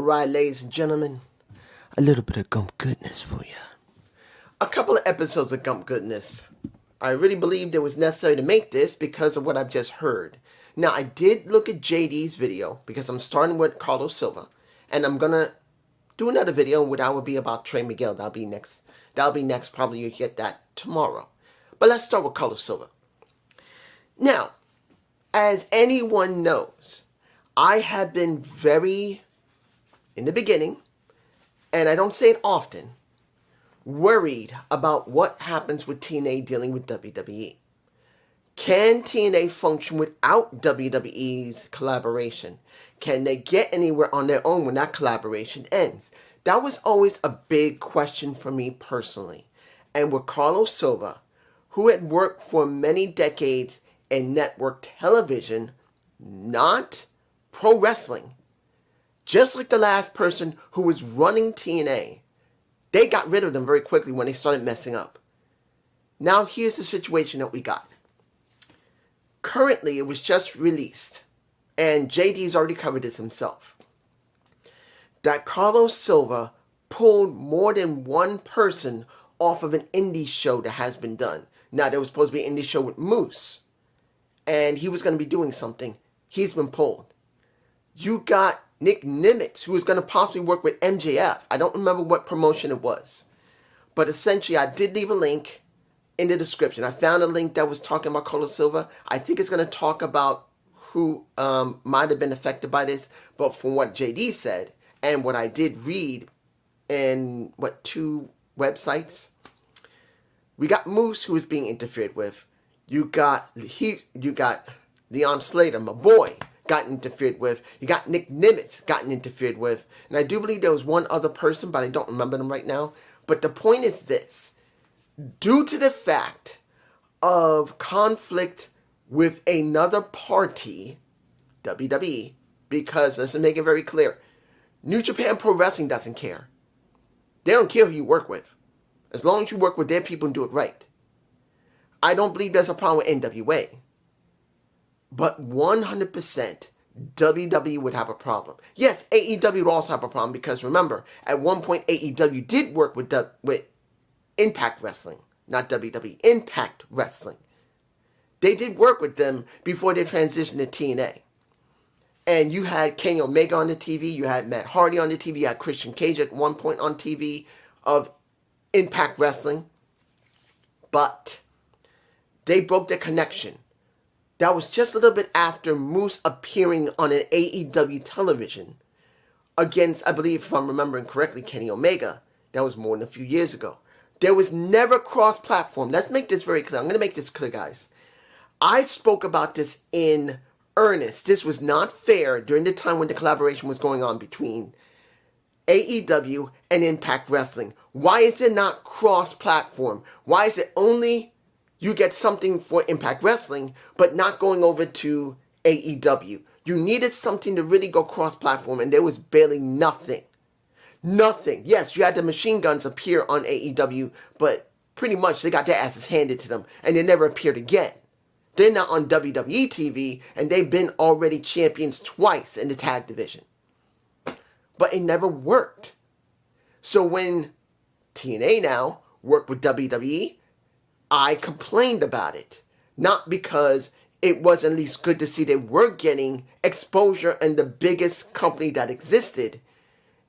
Alright, ladies and gentlemen, a little bit of gump goodness for you. A couple of episodes of gump goodness. I really believed it was necessary to make this because of what I've just heard. Now, I did look at JD's video because I'm starting with Carlos Silva, and I'm going to do another video which will be about Trey Miguel. That'll be next. Probably you'll get that tomorrow. But let's start with Carlos Silva. Now, as anyone knows, I have been very, in the beginning, and I don't say it often, worried about what happens with TNA dealing with WWE. Can TNA function without WWE's collaboration? Can they get anywhere on their own when that collaboration ends? That was always a big question for me personally. And with Carlos Silva, who had worked for many decades in network television, not pro wrestling, just like the last person who was running TNA, they got rid of them very quickly when they started messing up. Now here's the situation that we got. Currently, it was just released, and JD's already covered this himself, that Carlos Silva pulled more than one person off of an indie show that has been done. Now, there was supposed to be an indie show with Moose, and he was going to be doing something. He's been pulled. You got Nick Nimitz, who was going to possibly work with MJF. I don't remember what promotion it was. But essentially, I did leave a link in the description. I found a link that was talking about Carlos Silva. I think it's going to talk about who might have been affected by this. But from what JD said, and what I did read in, two websites, we got Moose, who was being interfered with. You got Leon Slater, my boy, gotten interfered with. You got Nick Nimitz gotten interfered with. And I do believe there was one other person, but I don't remember them right now. But the point is this. Due to the fact of conflict with another party, WWE, because let's make it very clear, New Japan Pro Wrestling doesn't care. They don't care who you work with. As long as you work with their people and do it right. I don't believe there's a problem with NWA. But 100% WWE would have a problem. Yes, AEW would also have a problem because remember, at one point AEW did work with Impact Wrestling, not WWE, Impact Wrestling. They did work with them before they transitioned to TNA. And you had Kenny Omega on the TV, you had Matt Hardy on the TV, you had Christian Cage at one point on TV of Impact Wrestling. But they broke their connection. That was just a little bit after Moose appearing on an AEW television against, I believe, if I'm remembering correctly, Kenny Omega. That was more than a few years ago. There was never cross-platform. Let's make this very clear. I'm going to make this clear, guys. I spoke about this in earnest. This was not fair during the time when the collaboration was going on between AEW and Impact Wrestling. Why is it not cross-platform? Why is it only you get something for Impact Wrestling, but not going over to AEW? You needed something to really go cross-platform, and there was barely nothing. Nothing. Yes, you had the Machine Guns appear on AEW, but pretty much they got their asses handed to them, and they never appeared again. They're not on WWE TV, and they've been already champions twice in the tag division. But it never worked. So when TNA now worked with WWE, I complained about it. Not because it wasn't at least good to see they were getting exposure in the biggest company that existed.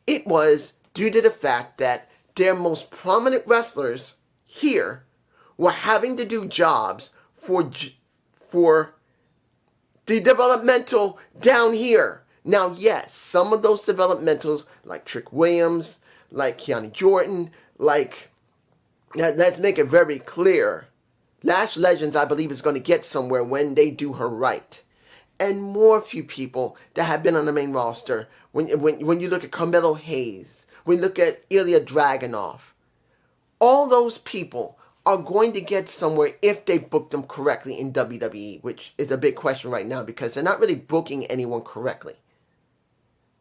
It was due to the fact that their most prominent wrestlers here were having to do jobs for the developmental down here. Now, yes, some of those developmentals, like Trick Williams, like Keanu Jordan, let's make it very clear. Lash Legends, I believe, is going to get somewhere when they do her right. And more few people that have been on the main roster. When you look at Carmelo Hayes, when you look at Ilya Dragunov, all those people are going to get somewhere if they book them correctly in WWE, which is a big question right now because they're not really booking anyone correctly.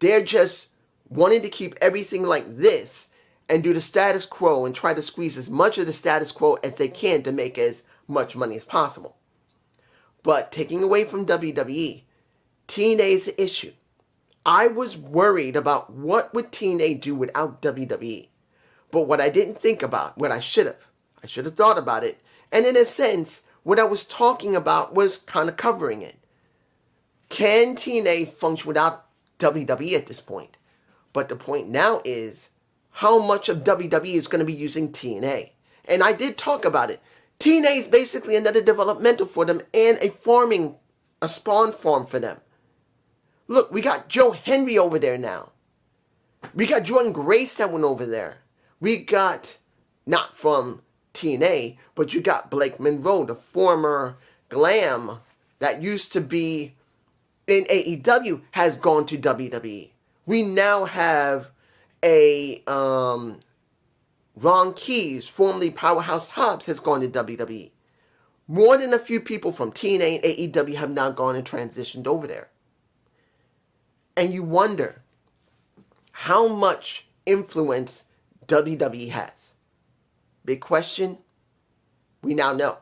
They're just wanting to keep everything like this and do the status quo and try to squeeze as much of the status quo as they can to make as much money as possible. But taking away from WWE, TNA is the issue. I was worried about what would TNA do without WWE. But what I didn't think about, what I should have thought about it. And in a sense, what I was talking about was kind of covering it. Can TNA function without WWE at this point? But the point now is how much of WWE is going to be using TNA. And I did talk about it. TNA is basically another developmental for them and a spawn farm for them. Look, we got Joe Henry over there now. We got Jordan Grace that went over there. We got, not from TNA, but you got Blake Monroe, the former Glam that used to be in AEW, has gone to WWE. We now have a Ron Keyes, formerly Powerhouse Hobbs, has gone to WWE. More than a few people from TNA and AEW have now gone and transitioned over there. And you wonder how much influence WWE has. Big question? We now know.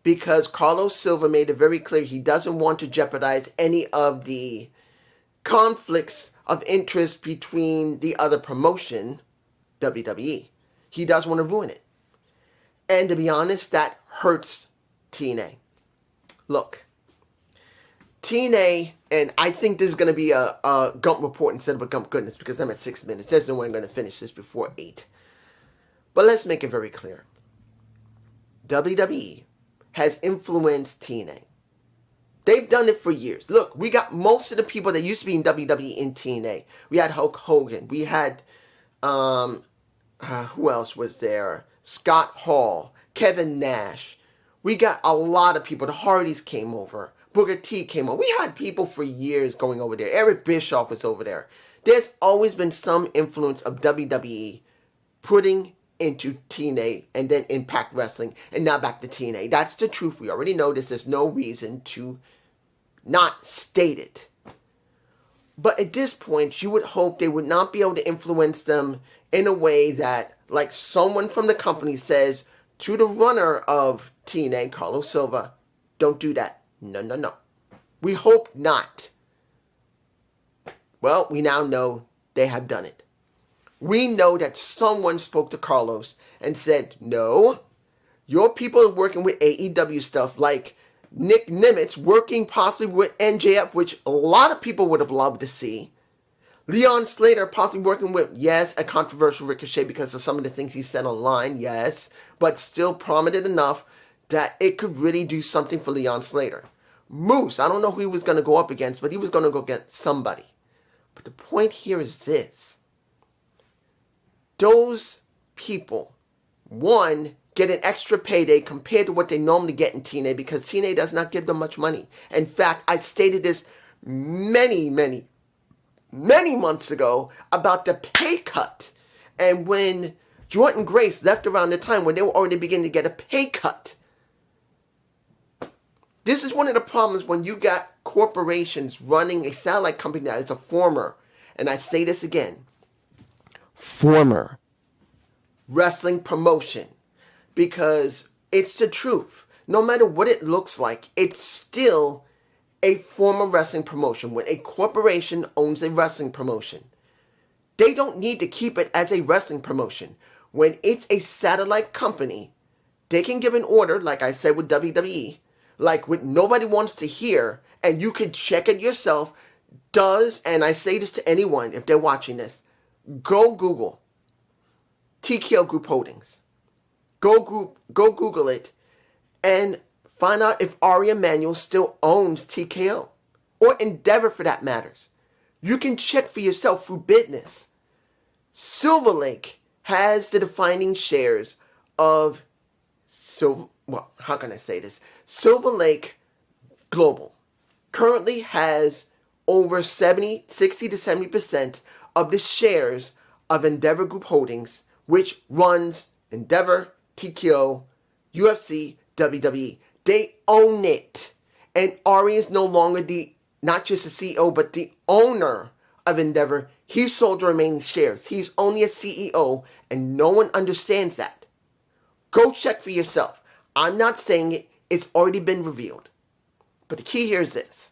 Because Carlos Silva made it very clear he doesn't want to jeopardize any of the conflicts of interest between the other promotion, WWE. He doesn't want to ruin it. And to be honest, that hurts TNA. Look, TNA, and I think this is going to be a Gump report instead of a Gump Goodness because I'm at 6 minutes. There's no way I'm going to finish this before 8. But let's make it very clear. WWE has influenced TNA. They've done it for years. Look, we got most of the people that used to be in WWE in TNA. We had Hulk Hogan. We had, who else was there? Scott Hall, Kevin Nash. We got a lot of people. The Hardys came over. Booker T came over. We had people for years going over there. Eric Bischoff was over there. There's always been some influence of WWE putting into TNA and then Impact Wrestling and now back to TNA. That's the truth. We already know this. There's no reason to not state it. But at this point, you would hope they would not be able to influence them in a way that, like someone from the company says to the runner of TNA, Carlos Silva, don't do that. No. We hope not. Well, we now know they have done it. We know that someone spoke to Carlos and said, no, your people are working with AEW stuff like Nick Nimitz working possibly with NJF, which a lot of people would have loved to see. Leon Slater possibly working with, yes, a controversial Ricochet because of some of the things he said online, yes, but still prominent enough that it could really do something for Leon Slater. Moose, I don't know who he was going to go up against, but he was going to go against somebody. But the point here is this. Those people, one, get an extra payday compared to what they normally get in TNA because TNA does not give them much money. In fact, I stated this many months ago about the pay cut. And when Jordan Grace left around the time when they were already beginning to get a pay cut. This is one of the problems when you got corporations running a satellite company that is a former, and I say this again, former wrestling promotion. Because it's the truth. No matter what it looks like, it's still a former wrestling promotion. When a corporation owns a wrestling promotion, they don't need to keep it as a wrestling promotion. When it's a satellite company, they can give an order, like I said with WWE, like what nobody wants to hear, and you can check it yourself, and I say this to anyone if they're watching this, go Google TKO Group Holdings. Go Google it and find out if Ari Emanuel still owns TKO or Endeavor for that matters. You can check for yourself through business. Silver Lake has the defining shares of Silver Lake Global currently has over 60 to 70% of the shares of Endeavor Group Holdings, which runs Endeavor, TKO, UFC, WWE. They own it. And Ari is no longer not just the CEO, but the owner of Endeavor. He sold the remaining shares. He's only a CEO, and no one understands that. Go check for yourself. I'm not saying it. It's already been revealed. But the key here is this.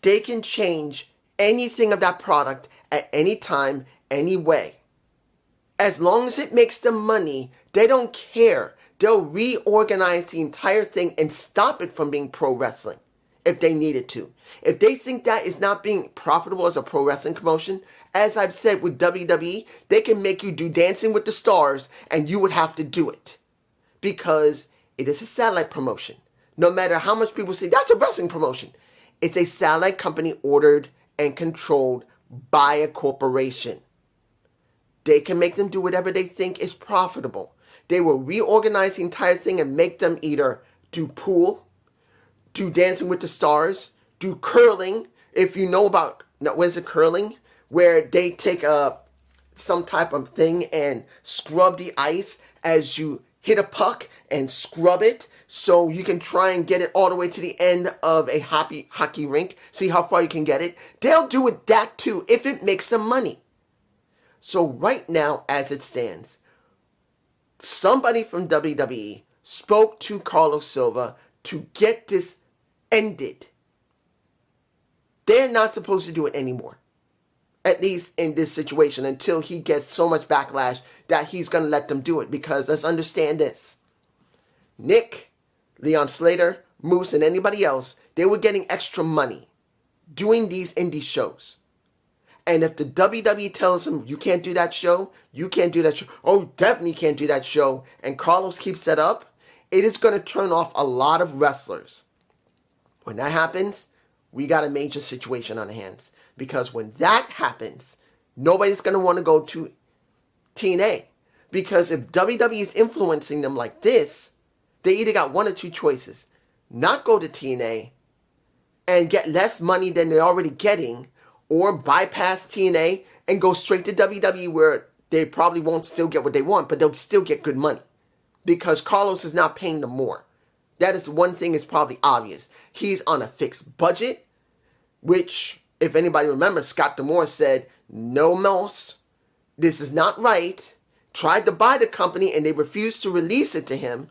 They can change anything of that product at any time, any way. As long as it makes them money, they don't care. They'll reorganize the entire thing and stop it from being pro wrestling if they needed to. If they think that is not being profitable as a pro wrestling promotion, as I've said with WWE, they can make you do Dancing with the Stars and you would have to do it. Because it is a satellite promotion. No matter how much people say, that's a wrestling promotion. It's a satellite company ordered and controlled by a corporation. They can make them do whatever they think is profitable. They will reorganize the entire thing and make them either do pool, do Dancing with the Stars, do curling. If you know about, what is it, curling? Where they take some type of thing and scrub the ice as you hit a puck and scrub it so you can try and get it all the way to the end of a hockey rink. See how far you can get it. They'll do it that too if it makes them money. So right now, as it stands, somebody from WWE spoke to Carlos Silva to get this ended. They're not supposed to do it anymore. At least in this situation, until he gets so much backlash that he's going to let them do it. Because let's understand this. Nick, Leon Slater, Moose, and anybody else, they were getting extra money doing these indie shows. And if the WWE tells them, you can't do that show, you can't do that show, oh, definitely can't do that show, and Carlos keeps that up, it is going to turn off a lot of wrestlers. When that happens, we got a major situation on our hands. Because when that happens, nobody's going to want to go to TNA. Because if WWE is influencing them like this, they either got one or two choices. Not go to TNA and get less money than they're already getting, or bypass TNA and go straight to WWE where they probably won't still get what they want, but they'll still get good money. Because Carlos is not paying them more. That is one thing is probably obvious. He's on a fixed budget, which, if anybody remembers, Scott D'Amore said, no Moss, this is not right. Tried to buy the company and they refused to release it to him.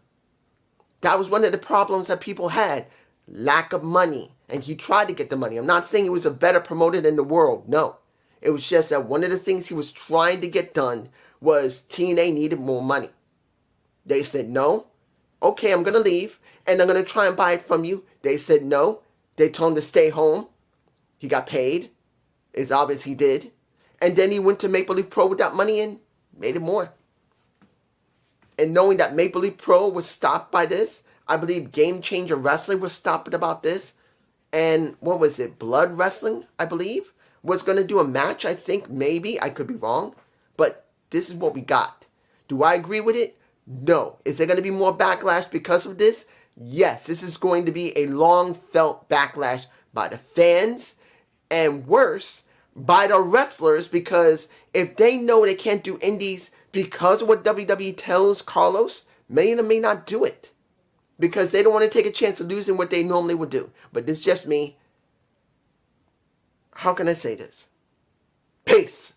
That was one of the problems that people had. Lack of money. And he tried to get the money. I'm not saying he was a better promoter than the world. No. It was just that one of the things he was trying to get done was TNA needed more money. They said no. Okay, I'm going to leave and I'm going to try and buy it from you. They said no. They told him to stay home. He got paid. It's obvious he did. And then he went to Maple Leaf Pro with that money and made it more. And knowing that Maple Leaf Pro was stopped by this, I believe Game Changer Wrestling was stopped about this. And what was it? Blood Wrestling, I believe, was going to do a match, I think, maybe. I could be wrong. But this is what we got. Do I agree with it? No. Is there going to be more backlash because of this? Yes. This is going to be a long-felt backlash by the fans. And worse, by the wrestlers, because if they know they can't do indies because of what WWE tells Carlos, many of them may not do it. Because they don't want to take a chance of losing what they normally would do. But this is just me. How can I say this? Peace.